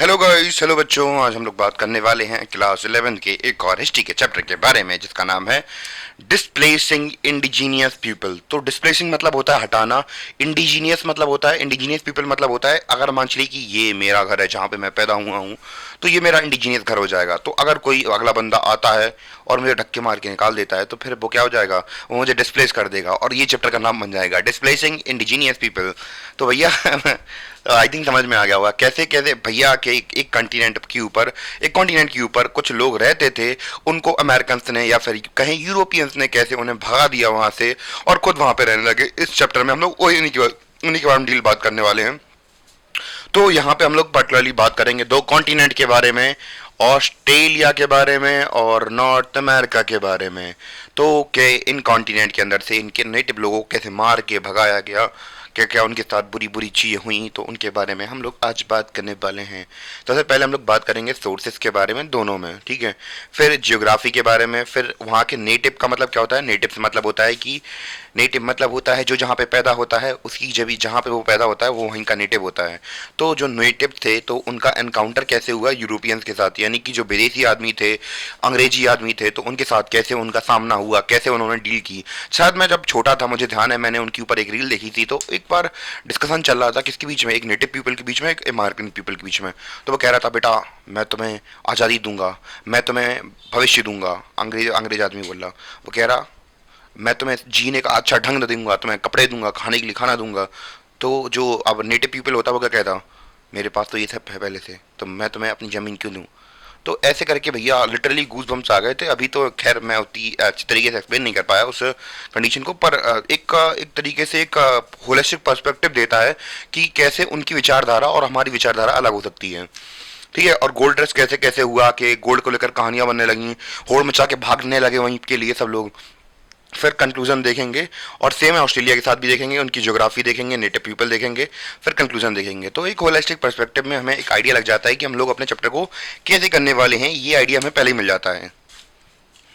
Hello guys, hello बच्चों। आज हम लोग बात करने वाले हैं क्लास 11 के एक और हिस्ट्री के चैप्टर के बारे में जिसका नाम है डिस्प्लेसिंग इंडिजीनियस पीपल। तो डिस्प्लेसिंग मतलब होता है हटाना, इंडिजीनियस मतलब होता है, इंडिजीनियस पीपल मतलब होता है अगर मान चलिए कि ये मेरा घर है जहाँ पे मैं पैदा हुआ हूँ, तो ये मेरा इंडिजीनियस घर हो जाएगा। तो अगर कोई अगला बंदा आता है और मुझे धक्के मार के निकाल देता है तो फिर वो क्या हो जाएगा, वो मुझे डिस्प्लेस कर देगा और ये चैप्टर का नाम बन जाएगा डिस्प्लेसिंग इंडिजीनियस पीपल। तो भैया आई थिंक समझ में आ गया होगा कैसे कैसे भैया के एक कॉन्टिनेंट के ऊपर, एक कॉन्टिनेंट के ऊपर कुछ लोग रहते थे, उनको अमेरिकन्स ने या फिर कहीं यूरोपियंस ने कैसे उन्हें भगा दिया वहां से और खुद वहां पे रहने लगे। इस चैप्टर में हम लोग वही उन्हीं के बारे में डील बात करने वाले हैं। तो यहाँ पे हम लोग पर्टिकुलरली बात करेंगे दो कॉन्टिनेंट के बारे में, ऑस्ट्रेलिया के बारे में और नॉर्थ अमेरिका के बारे में। तो के इन कॉन्टिनेंट के अंदर से इनके नेटिव लोगों को कैसे मार के भगाया गया, क्या क्या उनके साथ बुरी बुरी चीज़ें हुई, तो उनके बारे में हम लोग आज बात करने वाले हैं। तो सबसे पहले हम लोग बात करेंगे सोर्सेज के बारे में दोनों में, ठीक है। फिर जियोग्राफी के बारे में, फिर वहाँ के नेटिव का मतलब क्या होता है। नेटिव से मतलब होता है कि नेटिव मतलब होता है जो जहाँ पे पैदा होता है उसकी जब जहाँ पे वो पैदा होता है वो वहीं का नेटिव होता है। तो जो नेटिव थे तो उनका एनकाउंटर कैसे हुआ यूरोपियंस के साथ, यानी कि जो विदेशी आदमी थे, अंग्रेजी आदमी थे, तो उनके साथ कैसे उनका सामना हुआ, कैसे उन्होंने डील की। शायद मैं जब छोटा था मुझे ध्यान है मैंने उनके ऊपर एक रील देखी थी, तो एक बार डिस्कशन चल रहा था किसके बीच में, एक नेटिव पीपल के बीच में, एक अमेरिकन पीपल के बीच में। तो वो कह रहा था बेटा मैं तुम्हें आज़ादी दूंगा, मैं तुम्हें भविष्य दूंगा। अंग्रेज अंग्रेज आदमी बोल रहा, वो कह रहा मैं तुम्हें जीने का अच्छा ढंग दूंगा, तुम्हें कपड़े दूंगा, खाने के लिए खाना दूंगा। तो जो अब नेटिव पीपल होता है वो क्या कहता, मेरे पास तो ये सब है पहले से, तो मैं तुम्हें अपनी ज़मीन क्यों दूँ। तो ऐसे करके भैया लिटरली गूज बम्स आ गए थे। अभी तो खैर मैं उतनी अच्छी तरीके से एक्सप्लेन नहीं कर पाया उस कंडीशन को, पर एक तरीके से एक होलिस्टिक पर्सपेक्टिव देता है कि कैसे उनकी विचारधारा और हमारी विचारधारा अलग हो सकती है, ठीक है। और गोल्ड रश कैसे कैसे हुआ कि गोल्ड को लेकर कहानियां बनने लगी, होड़ मचा के भागने लगे वहीं के लिए सब लोग। फिर कंक्लूजन देखेंगे और सेम है ऑस्ट्रेलिया के साथ भी देखेंगे, उनकी ज्योग्राफी देखेंगे, नेटिव पीपल देखेंगे, फिर कंक्लूजन देखेंगे। तो एक होलिस्टिक पर्सपेक्टिव में हमें एक आइडिया लग जाता है कि हम लोग अपने चैप्टर को कैसे करने वाले हैं, ये आइडिया हमें पहले ही मिल जाता है।